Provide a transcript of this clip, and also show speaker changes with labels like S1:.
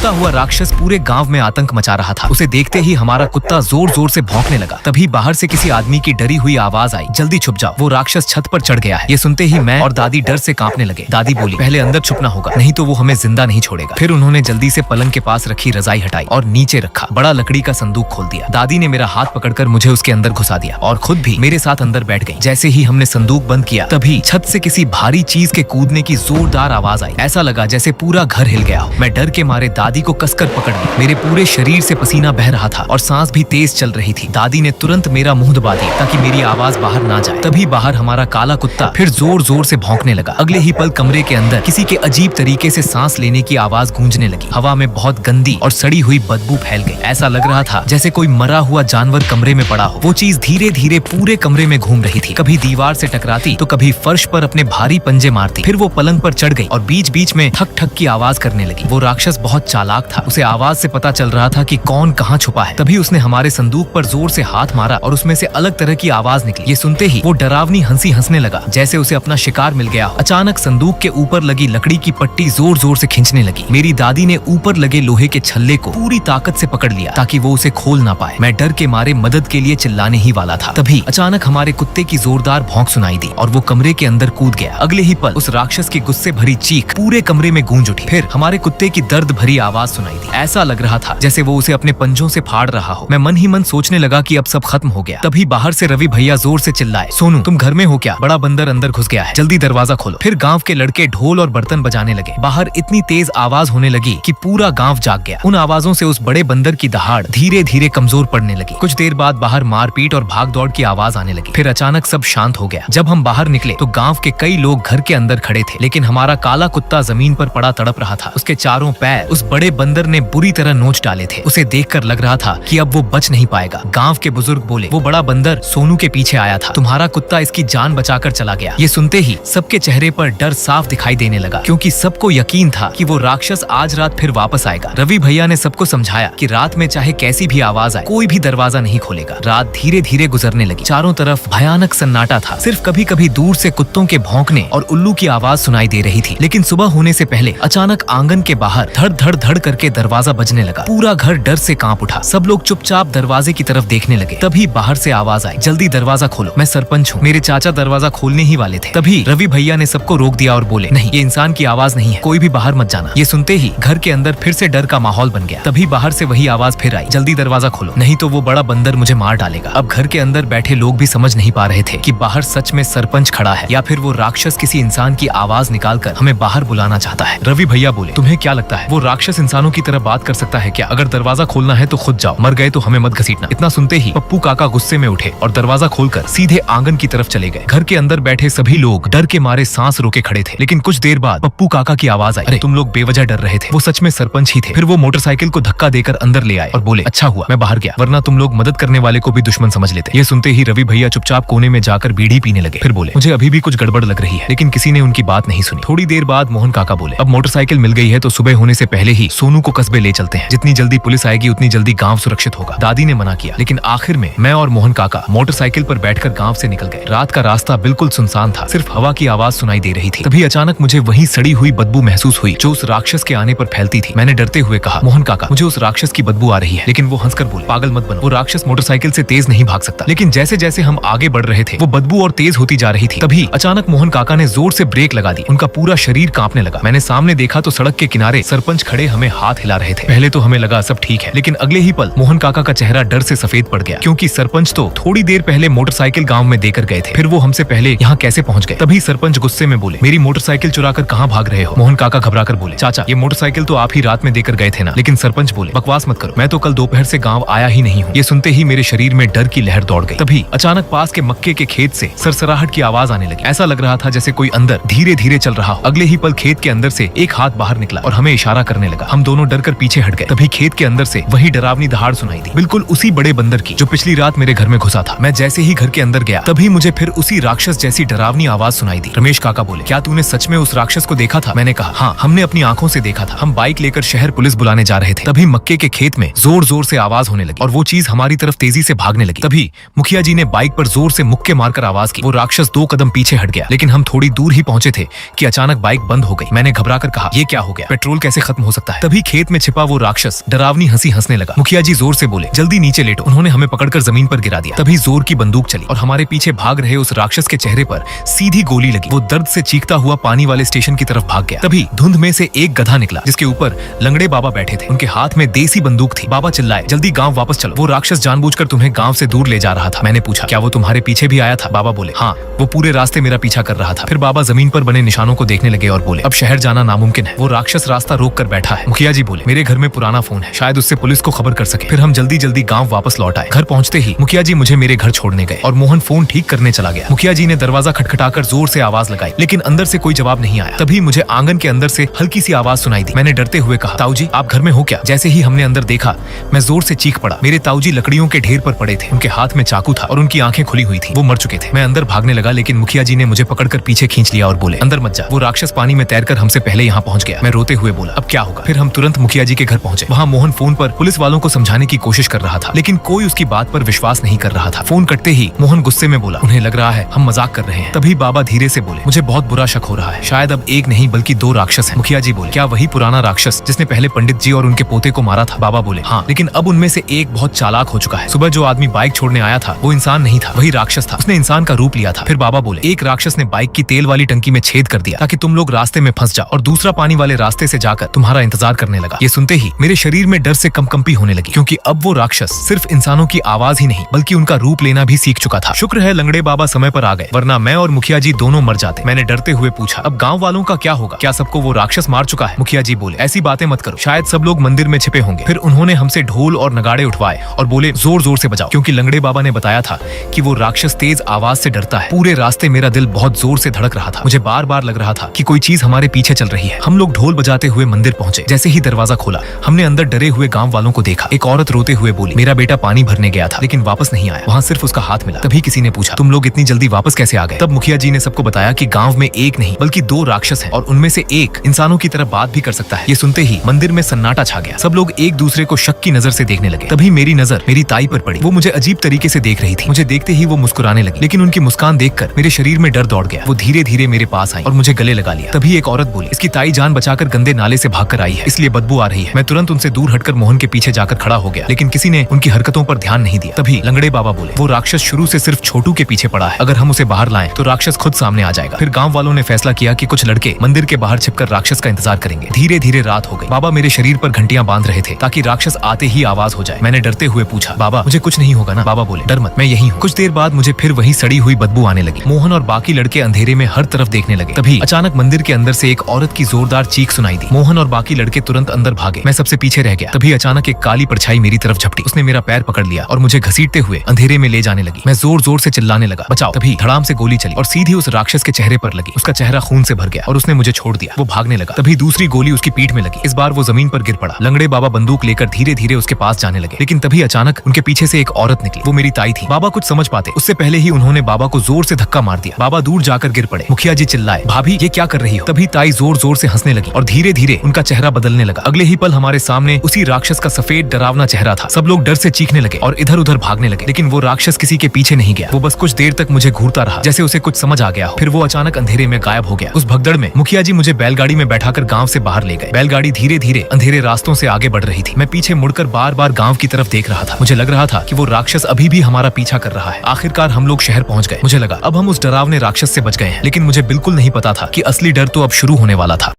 S1: उड़ता हुआ राक्षस पूरे गांव में आतंक मचा रहा था। उसे देखते ही हमारा कुत्ता जोर जोर से भौंकने लगा। तभी बाहर से किसी आदमी की डरी हुई आवाज आई, जल्दी छुप जाओ, वो राक्षस छत पर चढ़ गया है। ये सुनते ही मैं और दादी डर से कांपने लगे। दादी बोली, पहले अंदर छुपना होगा, नहीं तो वो हमें जिंदा नहीं छोड़ेगा। फिर उन्होंने जल्दी से पलंग के पास रखी रजाई हटाई और नीचे रखा बड़ा लकड़ी का संदूक खोल दिया। दादी ने मेरा हाथ पकड़कर मुझे उसके अंदर घुसा दिया और खुद भी मेरे साथ अंदर बैठ गई। जैसे ही हमने संदूक बंद किया तभी छत से किसी भारी चीज के कूदने की जोरदार आवाज आई। ऐसा लगा जैसे पूरा घर हिल गया हो। मैं डर के मारे दादी को कसकर पकड़ ली। मेरे पूरे शरीर से पसीना बह रहा था और सांस भी तेज चल रही थी। दादी ने तुरंत मेरा मुंह दबा दिया ताकि मेरी आवाज बाहर ना जाए। तभी बाहर हमारा काला कुत्ता फिर जोर जोर से भौंकने लगा। अगले ही पल कमरे के अंदर किसी के अजीब तरीके से सांस लेने की आवाज गूंजने लगी। हवा में बहुत गंदी और सड़ी हुई बदबू फैल गई। ऐसा लग रहा था जैसे कोई मरा हुआ जानवर कमरे में पड़ा हो। वो चीज धीरे धीरे पूरे कमरे में घूम रही थी, कभी दीवार से टकराती तो कभी फर्श पर अपने भारी पंजे मारती। फिर वो पलंग पर चढ़ गई और बीच बीच में ठक ठक की आवाज करने लगी। वो राक्षस बहुत चालाक था। उसे आवाज से पता चल रहा था कि कौन कहाँ छुपा है। तभी उसने हमारे संदूक पर जोर से हाथ मारा और उसमें से अलग तरह की आवाज निकली। ये सुनते ही वो डरावनी हंसी हंसने लगा जैसे उसे अपना शिकार मिल गया। अचानक संदूक के ऊपर लगी लकड़ी की पट्टी जोर जोर से खींचने लगी। मेरी दादी ने ऊपर लगे लोहे के छल्ले को पूरी ताकत से पकड़ लिया ताकि वो उसे खोल ना पाए। मैं डर के मारे मदद के लिए चिल्लाने ही वाला था। तभी अचानक हमारे कुत्ते की जोरदार भौंक सुनाई दी और वो कमरे के अंदर कूद गया। अगले ही पल उस राक्षस की गुस्से भरी चीख पूरे कमरे में गूंज उठी। फिर हमारे कुत्ते की दर्द भरी आवाज सुनाई दी। ऐसा लग रहा था जैसे वो उसे अपने पंजों से फाड़ रहा हो। मैं मन ही मन सोचने लगा कि अब सब खत्म हो गया। तभी बाहर से रवि भैया जोर से चिल्लाए, सोनू तुम घर में हो क्या? बड़ा बंदर अंदर घुस गया है, जल्दी दरवाजा खोलो। फिर गांव के लड़के ढोल और बर्तन बजाने लगे। बाहर इतनी तेज आवाज होने लगी कि पूरा गांव जाग गया। उन आवाजों से उस बड़े बंदर की दहाड़ धीरे धीरे कमजोर पड़ने लगी। कुछ देर बाद बाहर मारपीट और भाग दौड़ की आवाज आने लगी। फिर अचानक सब शांत हो गया। जब हम बाहर निकले तो गांव के कई लोग घर के अंदर खड़े थे, लेकिन हमारा काला कुत्ता जमीन पर पड़ा तड़प रहा था। उसके चारों पैर उस बड़े बंदर ने बुरी तरह नोच डाले थे। उसे देखकर लग रहा था कि अब वो बच नहीं पाएगा। गांव के बुजुर्ग बोले, वो बड़ा बंदर सोनू के पीछे आया था, तुम्हारा कुत्ता इसकी जान बचाकर चला गया। ये सुनते ही सबके चेहरे पर डर साफ दिखाई देने लगा, क्योंकि सबको यकीन था कि वो राक्षस आज रात फिर वापस आएगा। रवि भैया ने सबको समझाया कि रात में चाहे कैसी भी आवाज आए कोई भी दरवाजा नहीं खोलेगा। रात धीरे धीरे गुजरने लगी। चारों तरफ भयानक सन्नाटा था। सिर्फ कभी कभी दूर से कुत्तों के भौंकने और उल्लू की आवाज सुनाई दे रही थी। लेकिन सुबह होने से पहले अचानक आंगन के बाहर धड़ धड़ धड़ करके दरवाजा बजने लगा। पूरा घर डर से कांप उठा। सब लोग चुपचाप दरवाजे की तरफ देखने लगे। तभी बाहर से आवाज आई, जल्दी दरवाजा खोलो, मैं सरपंच हूँ। मेरे चाचा दरवाजा खोलने ही वाले थे। तभी रवि भैया ने सबको रोक दिया और बोले, नहीं, ये इंसान की आवाज नहीं है, कोई भी बाहर मत जाना। ये सुनते ही घर के अंदर फिर से डर का माहौल बन गया। तभी बाहर से वही आवाज फिर आई, जल्दी दरवाजा खोलो, नहीं तो वो बड़ा बंदर मुझे मार डालेगा। अब घर के अंदर बैठे लोग भी समझ नहीं पा रहे थे कि बाहर सच में सरपंच खड़ा है या फिर वो राक्षस किसी इंसान की आवाज निकालकर हमें बाहर बुलाना चाहता है। रवि भैया बोले, तुम्हें क्या लगता है वो राक्षस इंसानों की तरह बात कर सकता है क्या? अगर दरवाजा खोलना है तो खुद जाओ, मर गए तो हमें मत घसीटना। इतना सुनते ही पप्पू काका गुस्से में उठे और दरवाजा खोलकर सीधे आंगन की तरफ चले गए। घर के अंदर बैठे सभी लोग डर के मारे सांस रोके खड़े थे। लेकिन कुछ देर बाद पप्पू काका की आवाज आई, अरे तुम लोग बेवजह डर रहे थे, वो सच में सरपंच ही थे। फिर वो मोटरसाइकिल को धक्का देकर अंदर ले आए और बोले, अच्छा हुआ मैं बाहर गया, वरना तुम लोग मदद करने वाले को भी दुश्मन समझ लेते। ये सुनते ही रवि भैया चुपचाप कोने में जाकर बीड़ी पीने लगे। फिर बोले, मुझे अभी भी कुछ गड़बड़ लग रही है, लेकिन किसी ने उनकी बात नहीं सुनी। थोड़ी देर बाद मोहन काका बोले, अब मोटरसाइकिल मिल गई है तो सुबह होने से पहले ही सोनू को कस्बे ले चलते हैं। जितनी जल्दी पुलिस आएगी उतनी जल्दी गांव सुरक्षित होगा। दादी ने मना किया, लेकिन आखिर में मैं और मोहन काका मोटरसाइकिल पर बैठकर गांव से निकल गए। रात का रास्ता बिल्कुल सुनसान था, सिर्फ हवा की आवाज सुनाई दे रही थी। तभी अचानक मुझे वही सड़ी हुई बदबू महसूस हुई जो उस राक्षस के आने पर फैलती थी। मैंने डरते हुए कहा, मोहन काका मुझे उस राक्षस की बदबू आ रही है। लेकिन वो हंसकर बोले, पागल मत बनो, वो राक्षस मोटरसाइकिल से तेज नहीं भाग सकता। लेकिन जैसे जैसे हम आगे बढ़ रहे थे वो बदबू और तेज होती जा रही थी। तभी अचानक मोहन काका ने जोर से ब्रेक लगा दी। उनका पूरा शरीर कांपने लगा। मैंने सामने देखा तो सड़क के किनारे सरपंच खड़े हमें हाथ हिला रहे थे। पहले तो हमें लगा सब ठीक है, लेकिन अगले ही पल मोहन काका का चेहरा डर से सफेद पड़ गया, क्योंकि सरपंच तो थोड़ी देर पहले मोटरसाइकिल गांव में देकर गए थे। फिर वो हमसे पहले यहाँ कैसे पहुँच गए? तभी सरपंच गुस्से में बोले, मेरी मोटरसाइकिल चुराकर कहाँ भाग रहे हो? मोहन काका घबराकर बोले, चाचा ये मोटरसाइकिल तो आप ही रात में देकर गए थे ना। लेकिन सरपंच बोले, बकवास मत करो, मैं तो कल दोपहर से गाँव आया ही नहीं हूँ। ये सुनते ही मेरे शरीर में डर की लहर दौड़ गई। तभी अचानक पास के मक्के के खेत से सरसराहट की आवाज आने लगी। ऐसा लग रहा था जैसे कोई अंदर धीरे धीरे चल रहा हो। अगले ही पल खेत के अंदर से एक हाथ बाहर निकला और हमें इशारा करने लगा। हम दोनों डरकर पीछे हट गए। तभी खेत के अंदर से वही डरावनी दहाड़ सुनाई दी, बिल्कुल उसी बड़े बंदर की जो पिछली रात मेरे घर में घुसा था। मैं जैसे ही घर के अंदर गया तभी मुझे फिर उसी राक्षस जैसी डरावनी आवाज सुनाई दी। रमेश काका बोले, क्या तूने सच में उस राक्षस को देखा था? मैंने कहा, हाँ, हमने अपनी आंखों से देखा था। हम बाइक लेकर शहर पुलिस बुलाने जा रहे थे। तभी मक्के के खेत में जोर जोर से आवाज होने लगी और वो चीज हमारी तरफ तेजी से भागने लगी। तभी मुखिया जी ने बाइक पर जोर से मुक्के मारकर आवाज की। वो राक्षस 2 कदम पीछे हट गया, लेकिन हम थोड़ी दूर ही पहुंचे थे कि अचानक बाइक बंद हो गई। मैंने घबराकर कहा, ये क्या हो गया? पेट्रोल कैसे खत्म हो सकता सकता है। तभी खेत में छिपा वो राक्षस डरावनी हंसी हंसने लगा। मुखिया जी जोर से बोले, जल्दी नीचे लेटो। उन्होंने हमें पकड़कर जमीन पर गिरा दिया। तभी जोर की बंदूक चली और हमारे पीछे भाग रहे उस राक्षस के चेहरे पर सीधी गोली लगी। वो दर्द से चीखता हुआ पानी वाले स्टेशन की तरफ भाग गया। तभी धुंध में से एक गधा निकला जिसके ऊपर लंगड़े बाबा बैठे थे। उनके हाथ में देसी बंदूक थी। बाबा चिल्लाए, जल्दी गांव वापस चलो, वो राक्षस जानबूझकर तुम्हें गांव से दूर ले जा रहा था। मैंने पूछा, क्या वो तुम्हारे पीछे भी आया था? बाबा बोले, हाँ, वो पूरे रास्ते मेरा पीछा कर रहा था। फिर बाबा जमीन पर बने निशानों को देखने लगे और बोले, अब शहर जाना नामुमकिन है, वो राक्षस रास्ता रोक कर बैठा है। मुखिया जी बोले, मेरे घर में पुराना फोन है, शायद उससे पुलिस को खबर कर सके। फिर हम जल्दी जल्दी गांव वापस लौट आए। घर पहुंचते ही मुखिया जी मुझे मेरे घर छोड़ने गए और मोहन फोन ठीक करने चला गया। मुखिया जी ने दरवाजा खटखटाकर जोर से आवाज लगाई, लेकिन अंदर से कोई जवाब नहीं आया। तभी मुझे आंगन के अंदर से हल्की सी आवाज सुनाई दी। मैंने डरते हुए कहा, ताऊ जी आप घर में हो क्या? जैसे ही हमने अंदर देखा, मैं जोर से चीख पड़ा। मेरे ताऊ जी लकड़ियों के ढेर पर पड़े थे, उनके हाथ में चाकू था और उनकी आंखें खुली हुई थी। वो मर चुके थे। मैं अंदर भागने लगा, लेकिन मुखिया जी ने मुझे पकड़कर पीछे खींच लिया और बोले, अंदर मत जा, वो राक्षस पानी में तैरकर हमसे पहले यहाँ पहुंच गया। मैं रोते हुए बोला, अब क्या होगा? फिर हम तुरंत मुखिया जी के घर पहुंचे। वहाँ मोहन फोन पर पुलिस वालों को समझाने की कोशिश कर रहा था, लेकिन कोई उसकी बात पर विश्वास नहीं कर रहा था। फोन कटते ही मोहन गुस्से में बोला, उन्हें लग रहा है हम मजाक कर रहे हैं। तभी बाबा धीरे से बोले, मुझे बहुत बुरा शक हो रहा है, शायद अब एक नहीं बल्कि दो राक्षस हैं। मुखिया जी बोले, क्या वही पुराना राक्षस जिसने पहले पंडित जी और उनके पोते को मारा था? बाबा बोले, हाँ, लेकिन अब उनमें से एक बहुत चालाक हो चुका है। सुबह जो आदमी बाइक छोड़ने आया था वो इंसान नहीं था, वही राक्षस था। उसने इंसान का रूप लिया था। फिर बाबा बोले, एक राक्षस ने बाइक की तेल वाली टंकी में छेद कर दिया ताकि तुम लोग रास्ते में फंस जाओ, और दूसरा पानी वाले रास्ते से जाकर तुम्हारा इंतजार करने लगा। ये सुनते ही मेरे शरीर में डर से कंपकंपी होने लगी, क्योंकि अब वो राक्षस सिर्फ इंसानों की आवाज ही नहीं बल्कि उनका रूप लेना भी सीख चुका था। शुक्र है लंगड़े बाबा समय पर आ गए, वरना मैं और मुखिया जी दोनों मर जाते। मैंने डरते हुए पूछा, अब गाँव वालों का क्या होगा? क्या सबको वो राक्षस मार चुका है? मुखिया जी बोले, ऐसी बातें मत करो, शायद सब लोग मंदिर में छिपे होंगे। फिर उन्होंने हमसे ढोल और नगाड़े उठवाए और बोले, जोर जोर से बजाओ, क्योंकि लंगड़े बाबा ने बताया था कि वो राक्षस तेज आवाज से डरता है। पूरे रास्ते मेरा दिल बहुत जोर से धड़क रहा था। मुझे बार बार लग रहा था कि कोई चीज हमारे पीछे चल रही है। हम लोग ढोल बजाते हुए मंदिर पहुंचे। जैसे ही दरवाजा खोला, हमने अंदर डरे हुए गांव वालों को देखा। एक औरत रोते हुए बोली, मेरा बेटा पानी भरने गया था लेकिन वापस नहीं आया, वहाँ सिर्फ उसका हाथ मिला। तभी किसी ने पूछा, तुम लोग इतनी जल्दी वापस कैसे आ गए? तब मुखिया जी ने सबको बताया कि गांव में एक नहीं बल्कि दो राक्षस हैं और उनमें से एक इंसानों की तरह बात भी कर सकता है। ये सुनते ही मंदिर में सन्नाटा छा गया। सब लोग एक दूसरे को शक की नजर से देखने लगे। तभी मेरी नजर मेरी ताई पर पड़ी। वो मुझे अजीब तरीके से देख रही थी। मुझे देखते ही वो मुस्कुराने लगी, लेकिन उनकी मुस्कान देखकर मेरे शरीर में डर दौड़ गया। वो धीरे धीरे मेरे पास आई और मुझे गले लगा लिया। तभी एक औरत बोली, इसकी ताई जान बचाकर गंदे नाले से भागकर आई है, इसलिए बदबू आ रही है। मैं तुरंत उनसे दूर हटकर मोहन के पीछे जाकर खड़ा हो गया, लेकिन किसी ने उनकी हरकतों पर ध्यान नहीं दिया। तभी लंगड़े बाबा बोले, वो राक्षस शुरू से सिर्फ छोटू के पीछे पड़ा है, अगर हम उसे बाहर लाएं तो राक्षस खुद सामने आ जाएगा। फिर गांव वालों ने फैसला किया कि कुछ लड़के मंदिर के बाहर छिपकर राक्षस का इंतजार करेंगे। धीरे धीरे रात हो गई। बाबा मेरे शरीर पर घंटियां बांध रहे थे ताकि राक्षस आते ही आवाज हो जाए। मैंने डरते हुए पूछा, बाबा मुझे कुछ नहीं होगा ना? बाबा बोले, डर मत, मैं यही हूँ। कुछ देर बाद मुझे फिर वही सड़ी हुई बदबू आने लगी। मोहन और बाकी लड़के अंधेरे में हर तरफ देखने लगे। तभी अचानक मंदिर के अंदर से एक औरत की जोरदार चीख सुनाई दी। मोहन और बाकी लड़के तुरंत अंदर भागे। मैं सबसे पीछे रह गया। तभी अचानक एक काली परछाई मेरी तरफ झपटी। उसने मेरा पैर पकड़ लिया और मुझे घसीटते हुए अंधेरे में ले जाने लगी। मैं जोर जोर से चिल्लाने लगा, बचाओ। तभी धड़ाम से गोली चली और सीधी उस राक्षस के चेहरे पर लगी। उसका चेहरा खून से भर गया और उसने मुझे छोड़ दिया। वो भागने लगा। तभी दूसरी गोली उसकी पीठ में लगी। इस बार वो जमीन पर गिर पड़ा। लंगड़े बाबा बंदूक लेकर धीरे धीरे उसके पास जाने लगे, लेकिन तभी अचानक उनके पीछे से एक औरत निकली। वो मेरी ताई थी। बाबा कुछ समझ पाते उससे पहले ही उन्होंने बाबा को जोर से धक्का मार दिया। बाबा दूर जाकर गिर पड़े। मुखिया जी चिल्लाए, भाभी ये क्या कर रही हो? तभी ताई जोर जोर से हंसने लगी और धीरे धीरे उनका चेहरा बदलने लगा। अगले ही पल हमारे सामने उसी राक्षस का सफेद डरावना चेहरा था। सब लोग डर से चीखने लगे और इधर उधर भागने लगे, लेकिन वो राक्षस किसी के पीछे नहीं गया। वो बस कुछ देर तक मुझे घूरता रहा, जैसे उसे कुछ समझ आ गया हो। फिर वो अचानक अंधेरे में गायब हो गया। उस भगदड़ में मुखिया जी मुझे बैलगाड़ी में बैठाकर गांव से बाहर ले गए। बैलगाड़ी धीरे धीरे अंधेरे रास्तों से आगे बढ़ रही थी। मैं पीछे मुड़कर बार बार गांव की तरफ देख रहा था। मुझे लग रहा था कि वो राक्षस अभी भी हमारा पीछा कर रहा है। आखिरकार हम लोग शहर पहुंच गए। मुझे लगा अब हम उस डरावने राक्षस से बच गए हैं, लेकिन मुझे बिल्कुल नहीं पता था कि असली डर तो अब शुरू होने वाला था।